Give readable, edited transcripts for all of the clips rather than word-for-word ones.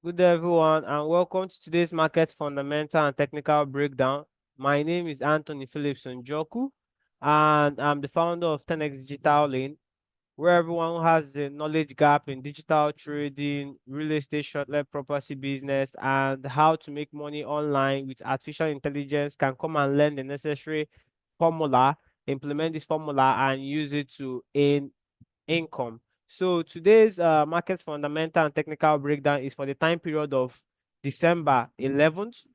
Good day, everyone, and welcome to today's market fundamental and technical breakdown. My name is Anthony Phillips Njoku, and I'm the founder of 10x Digital Lane, where everyone who has a knowledge gap in digital trading, real estate, short-term property business, and how to make money online with artificial intelligence can come and learn the necessary formula, implement this formula, and use it to earn income. So today's market fundamental and technical breakdown is for the time period of December 11th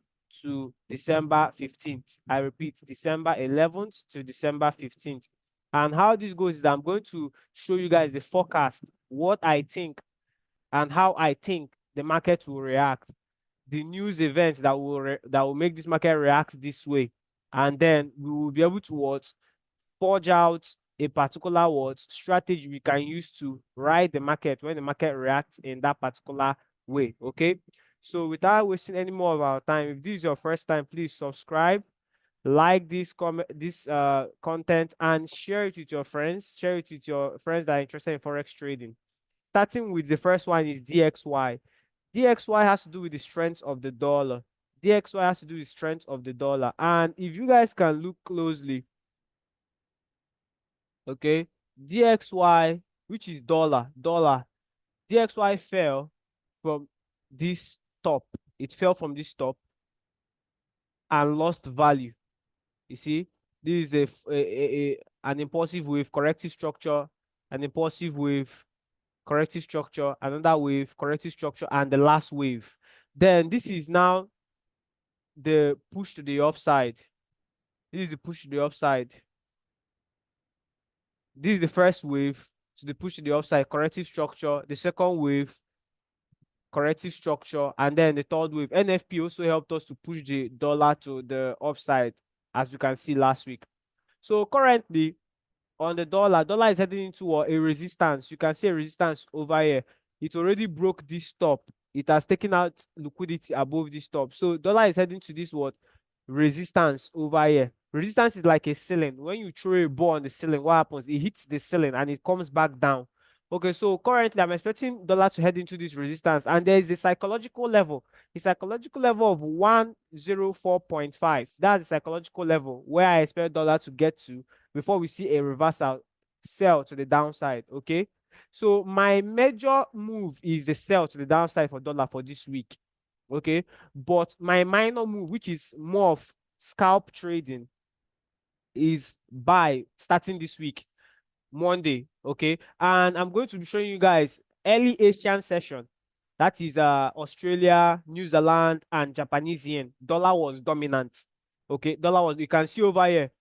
to December 15th. I repeat, December 11th to December 15th. And how this goes is that I'm going to show you guys the forecast, what I think and how I think the market will react, the news events that will make this market react this way, and then we will be able to forge out a particular strategy we can use to ride the market when the market reacts in that particular way. Okay. So without wasting any more of our time, if this is your first time, please subscribe, like this content, and share it with your friends. Share it with your friends that are interested in forex trading. Starting with the first one is DXY. DXY has to do with the strength of the dollar. DXY has to do with the strength of the dollar. And if you guys can look closely, okay, DXY, which is dollar, DXY fell from this top. It fell from this top and lost value. You see, this is an impulsive wave, corrective structure, an impulsive wave, corrective structure, another wave, corrective structure, and the last wave. Then this is now the push to the upside. This is the push to the upside. This is the first wave to the push to the upside, corrective structure. The second wave, corrective structure, and then the third wave. NFP also helped us to push the dollar to the upside, as you can see last week. So currently on the dollar is heading into a resistance. You can see a resistance over here. It already broke this top. It has taken out liquidity above this top. So dollar is heading to this resistance over here. Resistance is like a ceiling. When you throw a ball on the ceiling, what happens? It hits the ceiling and it comes back down. Okay, so currently I'm expecting dollar to head into this resistance, and there is a psychological level of 104.5. That's the psychological level where I expect dollar to get to before we see a reversal sell to the downside. Okay, so my major move is the sell to the downside for dollar for this week. Okay, but my minor move, which is more of scalp trading, is buy starting this week, Monday. Okay, and I'm going to be showing you guys early Asian session. That is Australia, New Zealand, and Japanese yen. Dollar was dominant. Okay, dollar was, you can see over here,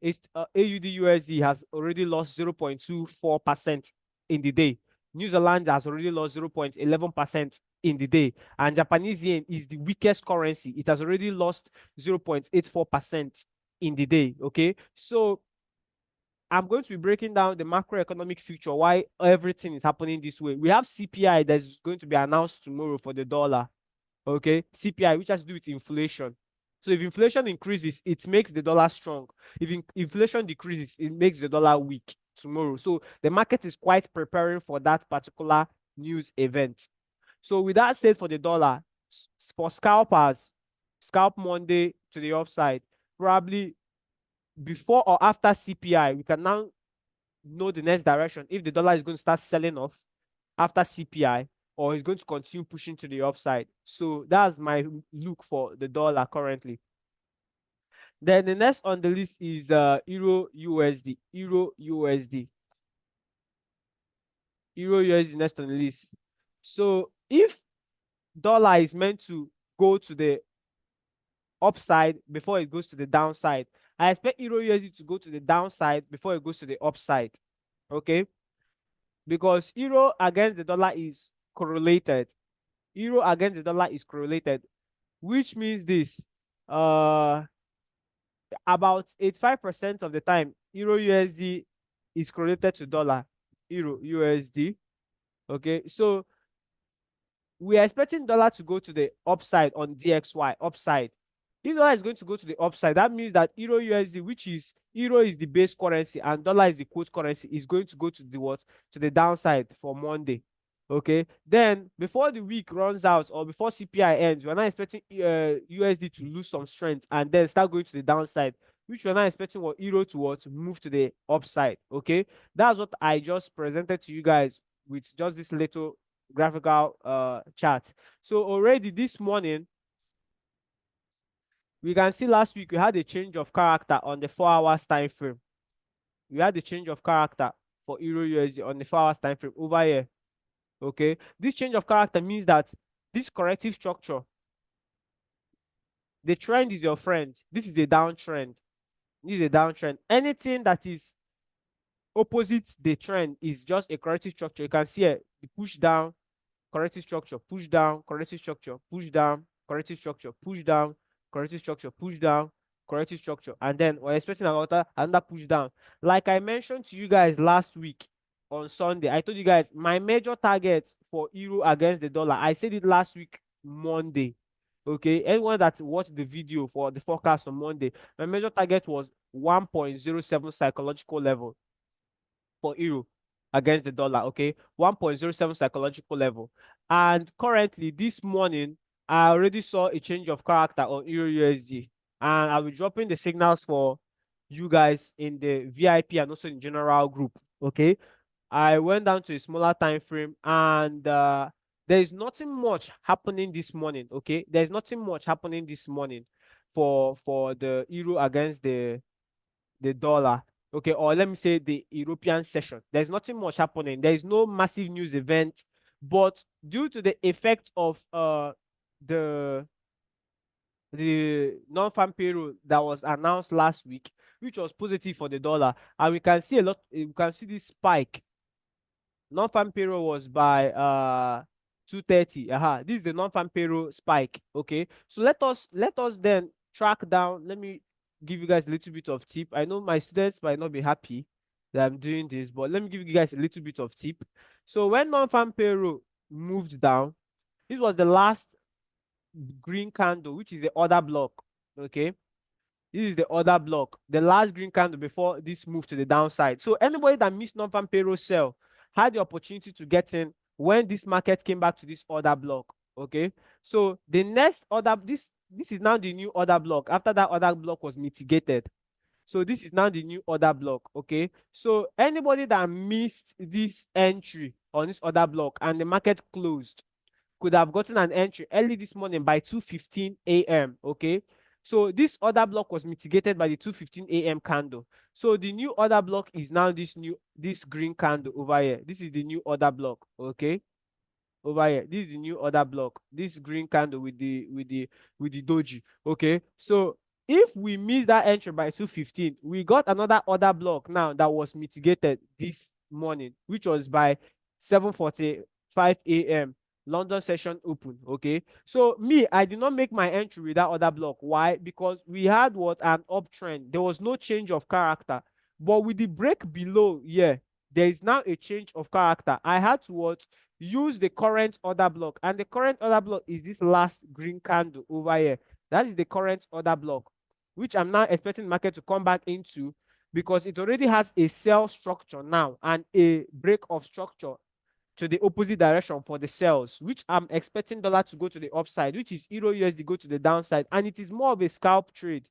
it's AUD USD has already lost 0.24% in the day. New Zealand has already lost 0.11% in the day, and Japanese yen is the weakest currency. It has already lost 0.84% in the day. Okay, so I'm going to be breaking down the macroeconomic future, why everything is happening this way. We have CPI that's going to be announced tomorrow for the dollar. Okay, CPI, which has to do with inflation. So if inflation increases, it makes the dollar strong. If inflation decreases, it makes the dollar weak tomorrow. So the market is quite preparing for that particular news event. So with that said, for the dollar, for scalpers, scalp Monday to the upside, probably before or after CPI, we can now know the next direction if the dollar is going to start selling off after CPI or is going to continue pushing to the upside. So that's my look for the dollar currently. Then the next on the list is Euro USD. Euro USD. Euro USD next on the list. So if dollar is meant to go to the upside before it goes to the downside, I expect Euro USD to go to the downside before it goes to the upside. Okay, because euro against the dollar is correlated. Euro against the dollar is correlated, which means this: about 85% of the time, Euro USD is correlated to dollar. Euro USD. Okay, so we are expecting dollar to go to the upside on DXY upside. If dollar is going to go to the upside, that means that Euro USD, which is euro is the base currency and dollar is the quote currency, is going to go to the what? To the downside for Monday. Okay, then before the week runs out or before CPI ends, we're not expecting USD to lose some strength and then start going to the downside, which we're not expecting what euro to what move to the upside. Okay, that's what I just presented to you guys with just this little graphical chart. So already this morning, we can see last week we had a change of character on the 4 hours time frame. We had a change of character for euro USD on the 4 hours time frame over here. Okay, this change of character means that this corrective structure, the trend is your friend. This is a downtrend. This is a downtrend. Anything that is opposite the trend is just a corrective structure. You can see it, the push down, corrective structure, push down, corrective structure, push down, corrective structure, push down, corrective structure, push down, corrective structure, and then we're expecting another push down. Like I mentioned to you guys last week on Sunday, I told you guys my major target for euro against the dollar. I said it last week Monday. Okay, anyone that watched the video for the forecast on Monday, my major target was 1.07 psychological level for euro against the dollar. Okay, 1.07 psychological level. And currently this morning I already saw a change of character on euro USD, and I'll be dropping the signals for you guys in the VIP and also in general group. Okay, I went down to a smaller time frame, and there is nothing much happening this morning. Okay, there's nothing much happening this morning for the euro against the dollar. Okay, or let me say the European session. There's nothing much happening. There is no massive news event, but due to the effect of the the non-farm payroll that was announced last week, which was positive for the dollar, and we can see a lot. We can see this spike. Non-farm payroll was by 230. This is the non-farm payroll spike. Okay, so let us then track down. Let me give you guys a little bit of tip. I know my students might not be happy that I'm doing this, but let me give you guys a little bit of tip. So when non-farm payroll moved down, this was the last green candle, which is the order block. Okay, this is the order block, the last green candle before this move to the downside. So anybody that missed non-farm payroll sell had the opportunity to get in when this market came back to this order block. Okay, so the next order, this is now the new order block after that order block was mitigated. So this is now the new order block. Okay, so anybody that missed this entry on this order block and the market closed could have gotten an entry early this morning by 2:15 a.m. Okay, so this order block was mitigated by the 2:15 a.m. candle. So the new order block is now this green candle over here. This is the new order block. Okay, over here, this is the new order block, this green candle with the doji. Okay, so if we miss that entry by 2:15, we got another order block now that was mitigated this morning, which was by 7:45 a.m. London session open. Okay, so me, I did not make my entry with that order block. Why? Because we had what, an uptrend. There was no change of character, but with the break below, yeah, there is now a change of character. I had to what, use the current order block, and the current order block is this last green candle over here. That is the current order block, which I'm now expecting the market to come back into, because it already has a sell structure now and a break of structure to the opposite direction for the sells, which I'm expecting dollar to go to the upside, which is euro USD go to the downside, and it is more of a scalp trade.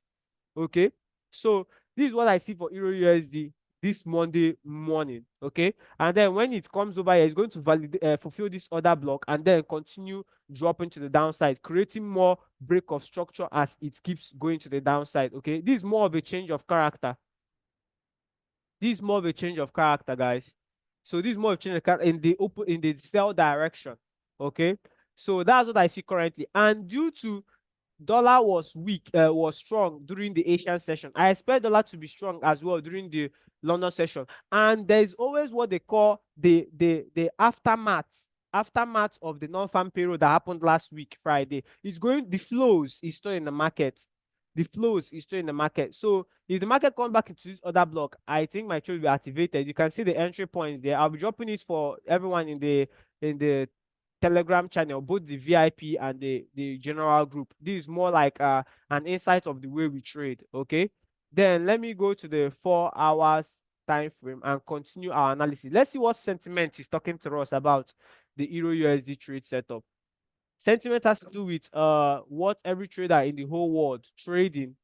Okay, so this is what I see for euro USD this Monday morning. Okay, and then when it comes over here, it's going to validate, fulfill this order block, and then continue dropping to the downside, creating more break of structure as it keeps going to the downside. Okay, this is more of a change of character. This is more of a change of character, guys. So this is more of a change of character in the sell direction. Okay, so that's what I see currently, and due to dollar was weak, was strong during the Asian session, I expect dollar to be strong as well during the London session. And there's always what they call the aftermath of the non-farm payroll that happened last week Friday. The flows is still in the market. The flows is still in the market. So if the market comes back into this other block, I think my trade will be activated. You can see the entry points there. I'll be dropping it for everyone in the Telegram channel, both the VIP and the general group. This is more like an insight of the way we trade. Okay, then let me go to the 4 hours time frame and continue our analysis. Let's see what sentiment is talking to us about the Euro USD trade setup. Sentiment has to do with what every trader in the whole world trading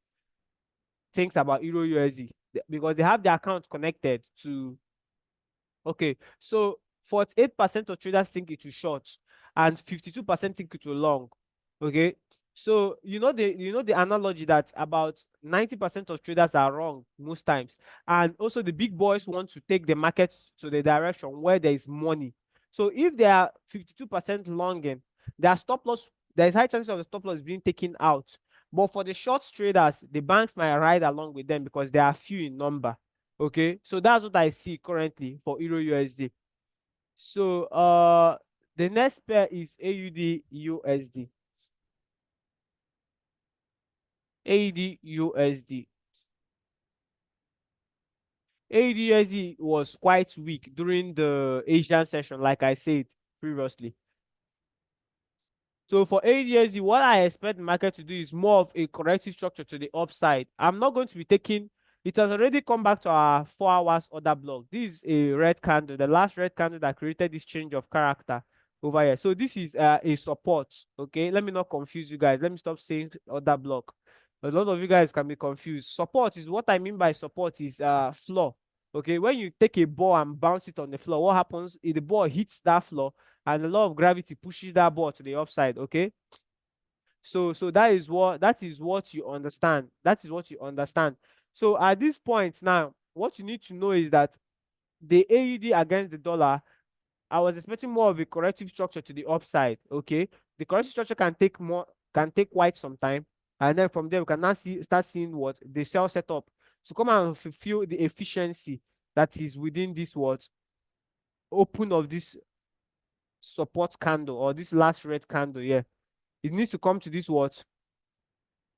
thinks about Euro USD, because they have their account connected to. Okay, so 48% of traders think it will short and 52% think it will long. Okay, so the analogy that about 90% of traders are wrong most times, and also the big boys want to take the market to the direction where there is money. So if they are 52% longing, their stop loss, there is high chance of the stop loss being taken out. But for the short traders, the banks might ride along with them because they are few in number. Okay, so that's what I see currently for Euro USD. So the next pair is AUD USD. AUD USD. AUD USD was quite weak during the Asian session, like I said previously. So for AUD, what I expect the market to do is more of a corrective structure to the upside. I'm not going to be taking. It has already come back to our 4 hours order block. This is a red candle, the last red candle that created this change of character over here. So this is a support. Okay, let me not confuse you guys. Let me stop saying order block. A lot of you guys can be confused. Support is what I mean by support is floor. Okay, when you take a ball and bounce it on the floor, what happens if the ball hits that floor? And the law of gravity pushes that ball to the upside. Okay, so that is what you understand. That is what you understand. So at this point now, what you need to know is that the AUD against the dollar, I was expecting more of a corrective structure to the upside. Okay, the corrective structure can take quite some time, and then from there we can now start seeing what the sell setup to come and fulfill the efficiency that is within this what open of this support candle or this last red candle. Yeah, it needs to come to this what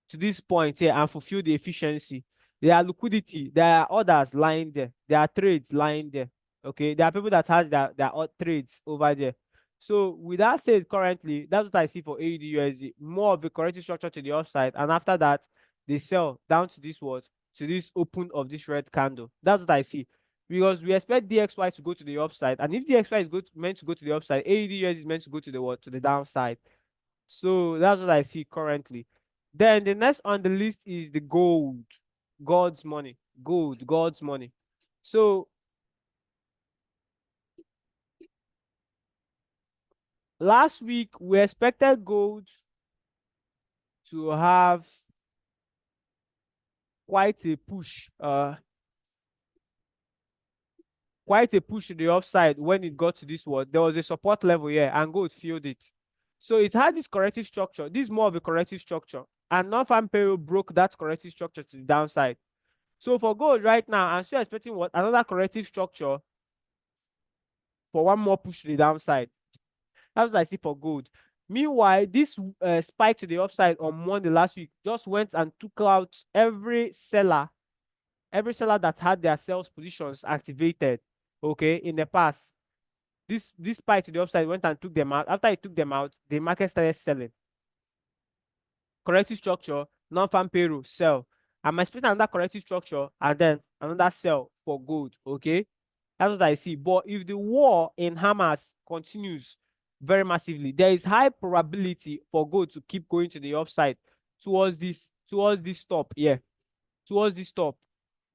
to this point here and fulfill the efficiency. There are liquidity, there are orders lying there, there are trades lying there. Okay, there are people that has their trades over there. So with that said, currently that's what I see for AUD USD, more of a corrective structure to the upside, and after that they sell down to this what to this open of this red candle. That's what I see, because we expect DXY to go to the upside, and if DXY is meant to go to the upside, AUD USD is meant to go to the what to the downside. So that's what I see currently. Then the next on the list is the gold. God's money. Gold, God's money. So last week we expected gold to have quite a push, to the upside when it got to this one. There was a support level here and gold filled it. So it had this corrective structure. This is more of a corrective structure. And non-farm payroll broke that corrective structure to the downside. So for gold right now, I'm still expecting what another corrective structure for one more push to the downside. That's what I see for gold. Meanwhile, this spike to the upside on Monday last week just went and took out every seller that had their sales positions activated, okay, in the past. This spike to the upside went and took them out. After it took them out, the market started selling. Corrective structure, non-farm payroll, sell. I'm expecting another corrective structure and then another sell for gold. Okay, that's what I see. But if the war in Hamas continues very massively, there is high probability for gold to keep going to the upside towards this top. Yeah, towards this top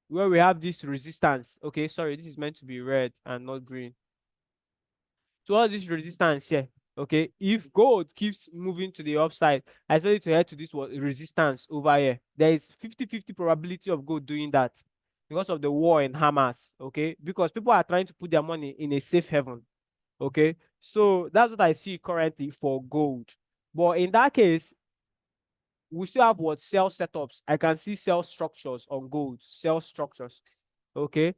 where we have this resistance. Okay, sorry, this is meant to be red and not green. Towards this resistance here. Okay, if gold keeps moving to the upside, I expect it to head to this resistance over here. There is 50-50 probability of gold doing that because of the war in Hamas. Okay, because people are trying to put their money in a safe haven. Okay, so that's what I see currently for gold. But in that case, we still have what sell setups. I can see sell structures on gold, sell structures. Okay,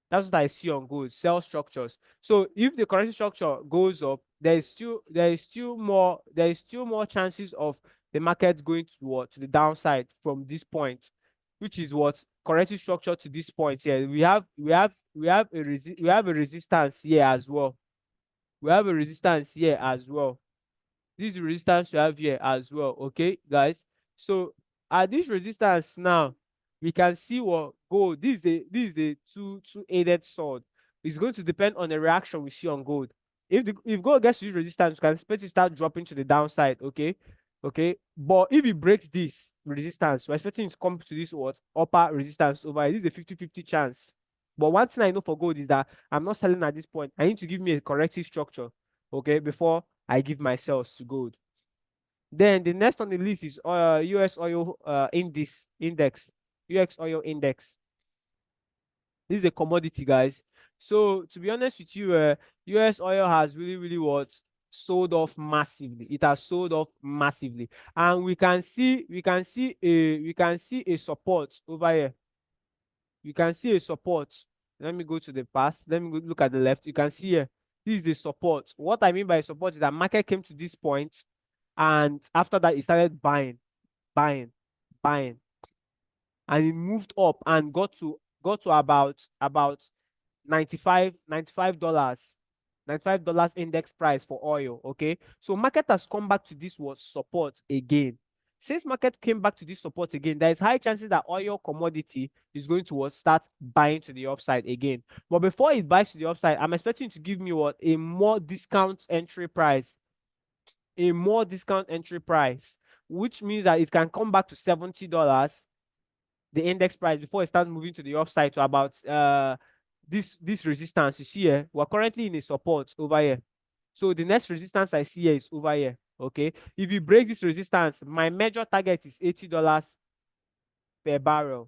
that's what I see on gold, sell structures. So if the currency structure goes up, there is still more chances of the market going to what to the downside from this point, which is what currency structure to this point here. We have a resistance here as well. We have a resistance here as well. This is the resistance we have here as well. Okay, guys. So at this resistance now, we can see what gold. This is a two-aided sword. It's going to depend on the reaction we see on gold. If gold gets to this resistance, we can expect it to start dropping to the downside. Okay, okay. But if it breaks this resistance, we're expecting it to come to this what upper resistance over here. This is a 50-50 chance. But one thing I know for gold is that I'm not selling at this point. I need to give me a corrective structure, okay, before I give my sales to gold. Then the next on the list is US oil index, US oil index. This is a commodity, guys. So to be honest with you, US oil has really what sold off massively. It has sold off massively, and we can see a support over here. You can see a support. Let me go to the past. Let me look at the left. You can see here. This is the support. What I mean by support is that market came to this point, and after that, it started buying, buying, buying, and it moved up and got to about 95 dollars, $95 index price for oil. Okay, so market has come back to this was support again. Since market came back to this support again, there is high chances that oil commodity is going to start buying to the upside again. But before it buys to the upside, I'm expecting to give me what a more discount entry price, which means that it can come back to $70, the index price, before it starts moving to the upside to about this resistance. You see here, we're currently in a support over here. So the next resistance I see here is over here. Okay, if you break this resistance, my major target is $80 per barrel.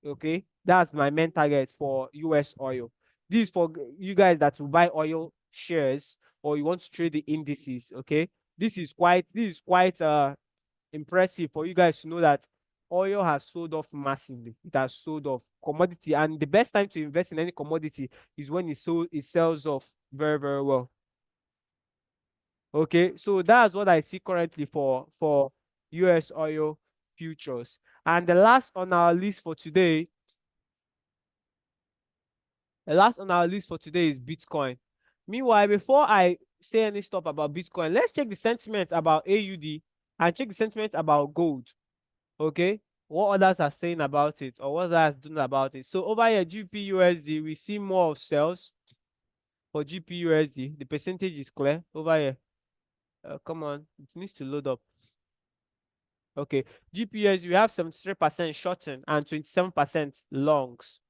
Okay, that's my main target for US oil. This is for you guys that will buy oil shares or you want to trade the indices. Okay, this is quite impressive for you guys to know that oil has sold off massively. It has sold off commodity, and the best time to invest in any commodity is when it sells off very well. Okay, so that's what I see currently for US oil futures. And the last on our list for today is Bitcoin. Meanwhile, before I say any stuff about Bitcoin, let's check the sentiment about AUD and check the sentiment about gold. Okay, what others are saying about it or what others are doing about it. So over here, GPUSD, we see more of sales for GPUSD. The percentage is clear over here. Come on, it needs to load up. Okay, GPUSD, we have 73% shorting and 27% longs.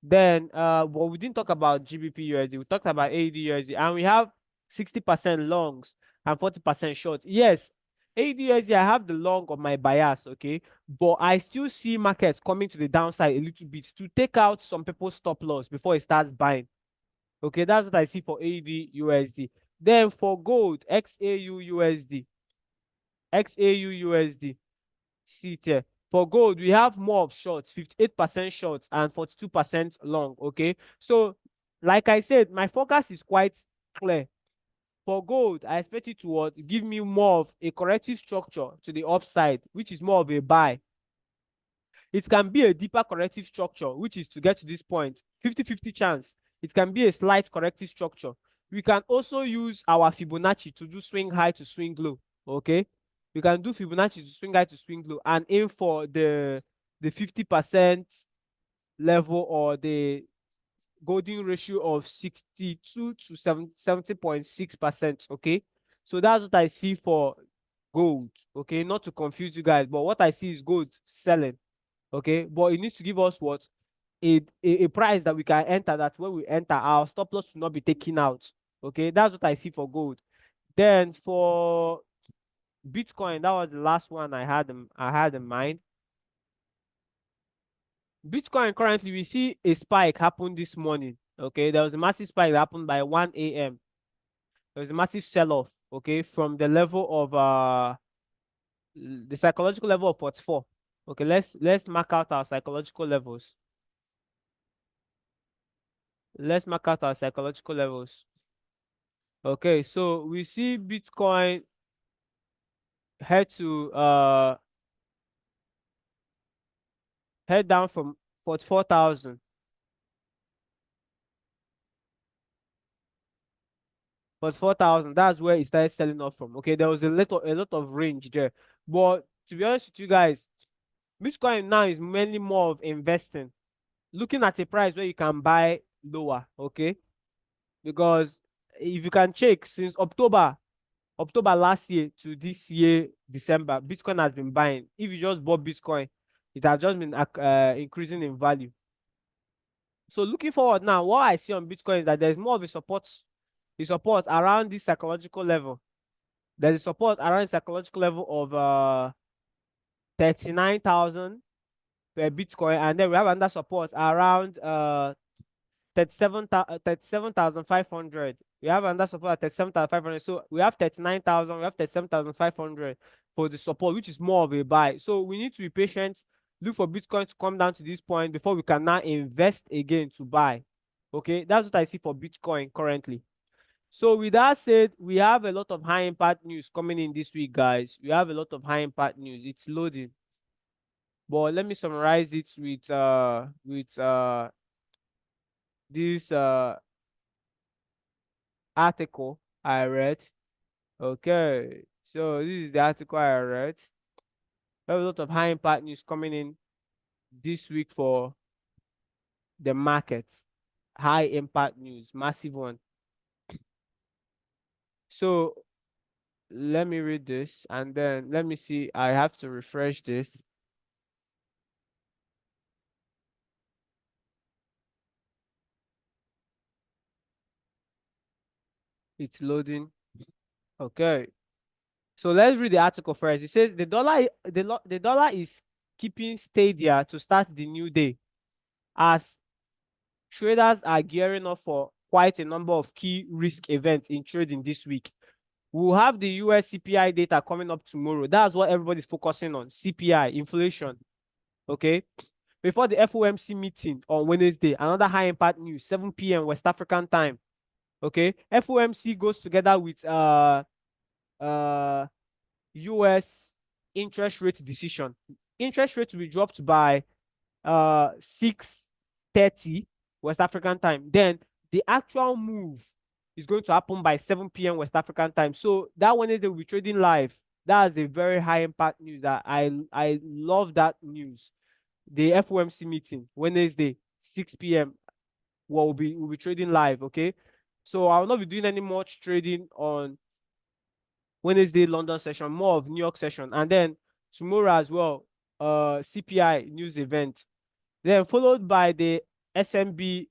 Then but we didn't talk about GBP-USD. We talked about AUD-USD, and we have 60% longs and 40% short. Yes, AUD-USD, I have the long of my bias, okay, but I still see markets coming to the downside a little bit to take out some people's stop loss before it starts buying. Okay, that's what I see for AUD-USD. Then for gold, XAU-USD, see it here. For gold, we have more of shorts, 58% shorts and 42% long. Okay, so like I said, my forecast is quite clear. For gold, I expect it to give me more of a corrective structure to the upside, which is more of a buy. It can be a deeper corrective structure, which is to get to this point, 50-50 chance. It can be a slight corrective structure. We can also use our Fibonacci to do swing high to swing low. Okay, we can do Fibonacci to swing high to swing low and aim for the 50% level or the golden ratio of 62 to 70.6%. Okay, so that's what I see for gold. Okay, not to confuse you guys, but what I see is gold selling. Okay, but it needs to give us what a price that we can enter, that when we enter, our stop loss will not be taken out. Okay, that's what I see for gold. Then for Bitcoin, that was the last one I had in mind. Bitcoin, currently we see a spike happen this morning. Okay, there was a massive spike that happened by 1 a.m. There was a massive sell-off, okay, from the level of the psychological level of 44. Okay, let's mark out our psychological levels. Let's mark out our psychological levels. Okay, so we see Bitcoin head down from 44,000. 44,000, that's where it started selling off from. Okay, there was a lot of range there. But to be honest with you guys, Bitcoin now is mainly more of investing, looking at a price where you can buy lower, okay? Because if you can check since October last year to this year, December, Bitcoin has been buying. If you just bought Bitcoin, it has just been increasing in value. So looking forward now, what I see on Bitcoin is that there's more of a support around this psychological level. There's a support around the psychological level of 39,000 per Bitcoin, and then we have another support around 37,500. We have another support at 37,500. So we have 39,000, we have 37,500 for the support, which is more of a buy. So we need to be patient, look for Bitcoin to come down to this point before we can now invest again to buy. Okay, that's what I see for Bitcoin currently. So with that said, we have a lot of high impact news coming in this week, guys. We have a lot of high impact news. It's loading. But let me summarize it with this article I read. Okay, so this is the article I read. We have a lot of high impact news coming in this week for the market. High impact news, massive one. So let me read this and then let me see. I have to refresh this. It's loading. Okay. So let's read the article first. It says the dollar is keeping steadier to start the new day as traders are gearing up for quite a number of key risk events in trading this week. We'll have the US CPI data coming up tomorrow. That's what everybody's focusing on. CPI, inflation. Okay. Before the FOMC meeting on Wednesday, another high impact news, 7 p.m. West African time. Okay. FOMC goes together with US interest rate decision. Interest rates will be dropped by 6:30 West African time. Then the actual move is going to happen by 7 p.m. West African time. So that Wednesday will be trading live. That's a very high impact news. That I love that news. The FOMC meeting Wednesday 6 p.m. We'll be trading live. Okay, so I will not be doing any much trading on Wednesday London session, more of New York session, and then tomorrow as well, CPI news event, then followed by the SMB,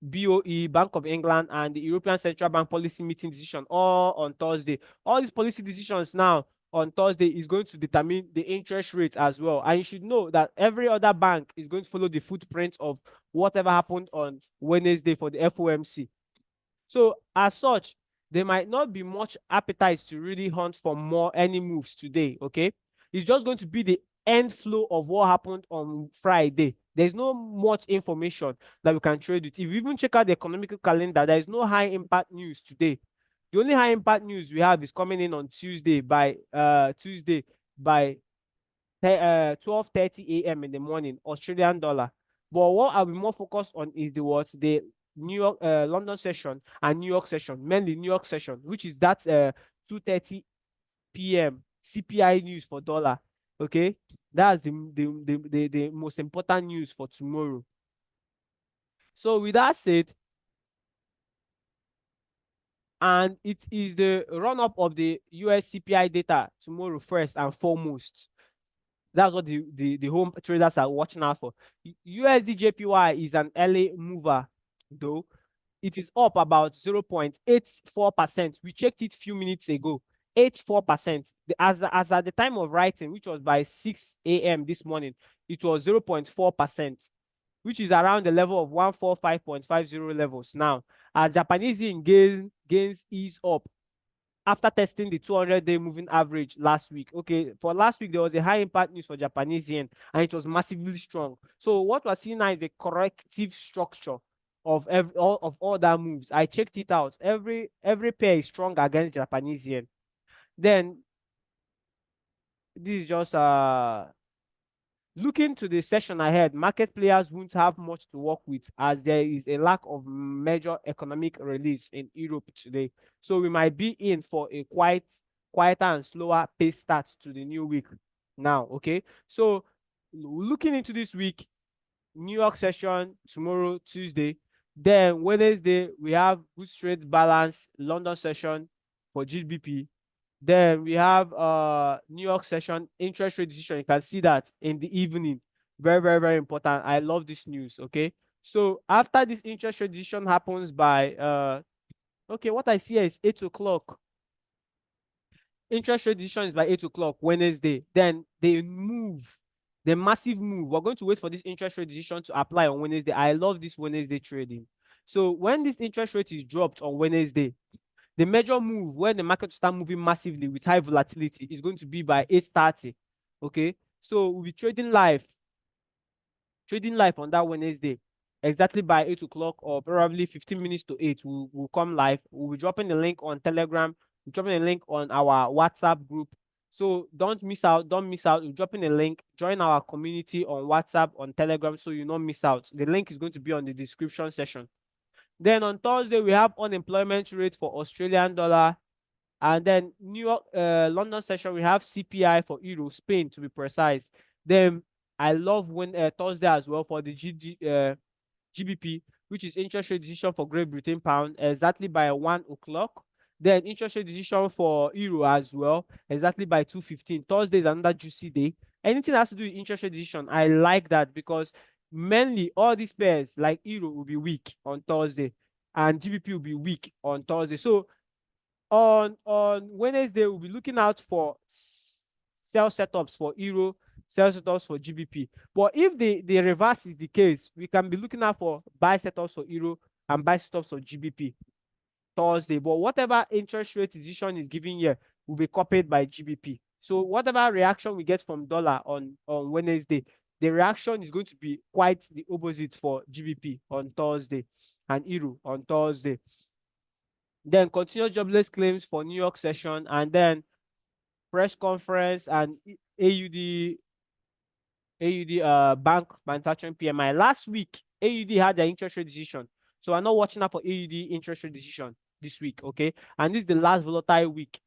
BOE, Bank of England, and the European Central Bank policy meeting decision all on Thursday. All these policy decisions now on Thursday is going to determine the interest rate as well. And you should know that every other bank is going to follow the footprint of whatever happened on Wednesday for the FOMC. So as such, there might not be much appetite to really hunt for any moves today. Okay, it's just going to be the end flow of what happened on Friday. There's no much information that we can trade with. If you even check out the economical calendar, there is no high impact news today. The only high impact news we have is coming in on Tuesday by 12:30 a.m. in the morning, Australian dollar. But what I'll be more focused on is the New York, London session and New York session, mainly New York session, which is that 2:30 p.m. CPI news for dollar. Okay, that's the most important news for tomorrow. So with that said, and it is the run-up of the US CPI data tomorrow first and foremost. That's what the home traders are watching out for. USD JPY is an early mover, though. It is up about 0.84%. We checked it a few minutes ago. 84%. As at the time of writing, which was by 6 a.m. this morning, it was 0.4%, which is around the level of 145.50 levels now. As Japanese yen gains ease up after testing the 200-day moving average last week. Okay, for last week, there was a high impact news for Japanese yen, and it was massively strong. So what we're seeing now is a corrective structure of all that moves. I checked it out. Every pair is strong against Japanese yen. Then this is just looking to the session ahead. Market players won't have much to work with as there is a lack of major economic release in Europe today. So we might be in for a quieter and slower pace start to the new week. now. Okay, so looking into this week, New York session tomorrow, Tuesday. Then Wednesday, we have good straight balance London session for GBP. Then we have New York session interest rate decision. You can see that in the evening. Very, very, very important. I love this news. Okay. So after this interest rate decision happens by okay, what I see here is 8 o'clock. Interest rate decision is by 8 o'clock Wednesday. Then they move, the massive move. We're going to wait for this interest rate decision to apply on Wednesday. I love this Wednesday trading. So when this interest rate is dropped on Wednesday, the major move when the market will start moving massively with high volatility is going to be by 8:30. Okay, so we'll be trading live on that Wednesday, exactly by 8 o'clock or probably 15 minutes to 8. We'll come live. We'll be dropping the link on Telegram. We're dropping a link on our WhatsApp group. So don't miss out. Don't miss out. We're dropping a link. Join our community on WhatsApp, on Telegram, so you don't miss out. The link is going to be on the description section. Then on Thursday, we have unemployment rate for Australian dollar. And then New York, London session, we have CPI for Euro, Spain to be precise. Then I love when Thursday as well for the GBP, which is interest rate decision for Great Britain pound, exactly by 1 o'clock. Then interest rate decision for Euro as well, exactly by 2:15. Thursday is another juicy day. Anything that has to do with interest rate decision, I like that because mainly all these pairs like Euro will be weak on Thursday and GBP will be weak on Thursday. So on Wednesday, we'll be looking out for sell setups for Euro, sell setups for GBP. But if the reverse is the case, we can be looking out for buy setups for Euro and buy setups for GBP Thursday. But whatever interest rate decision is given here will be copied by GBP. So whatever reaction we get from dollar on Wednesday, the reaction is going to be quite the opposite for GBP on Thursday and Euro on Thursday. Then continuous jobless claims for New York session, and then press conference and AUD bank manufacturing PMI. Last week, AUD had their interest rate decision. So I'm not watching out for AUD interest rate decision this week, okay? And this is the last volatile week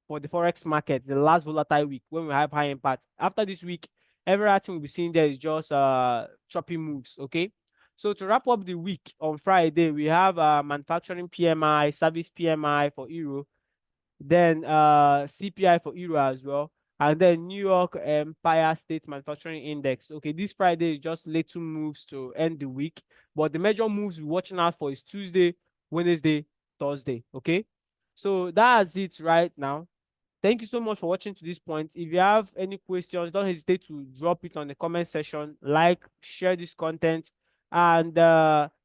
for the Forex market, the last volatile week when we have high impact. After this week, everything we'll be seeing there is just choppy moves, okay? So to wrap up the week on Friday, we have manufacturing PMI, service PMI for Euro, then CPI for Euro as well, and then New York Empire State Manufacturing Index. Okay, this Friday is just little moves to end the week, but the major moves we're watching out for is Tuesday, Wednesday, Thursday. Okay, so that's it right now. Thank you so much for watching to this point. If you have any questions, don't hesitate to drop it on the comment section. Like, share this content, and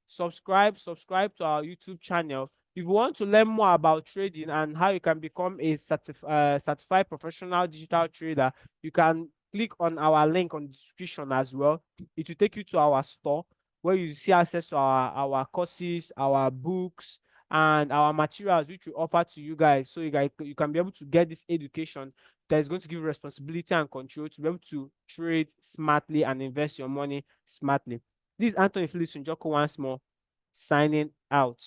subscribe to our YouTube channel. If you want to learn more about trading and how you can become a certified professional digital trader, you can click on our link on the description as well. It will take you to our store where you see access to our courses, our books, and our materials which we offer to you guys, so you can be able to get this education that is going to give you responsibility and control to be able to trade smartly and invest your money smartly. This is Anthony Phillips Njoko once more, signing out.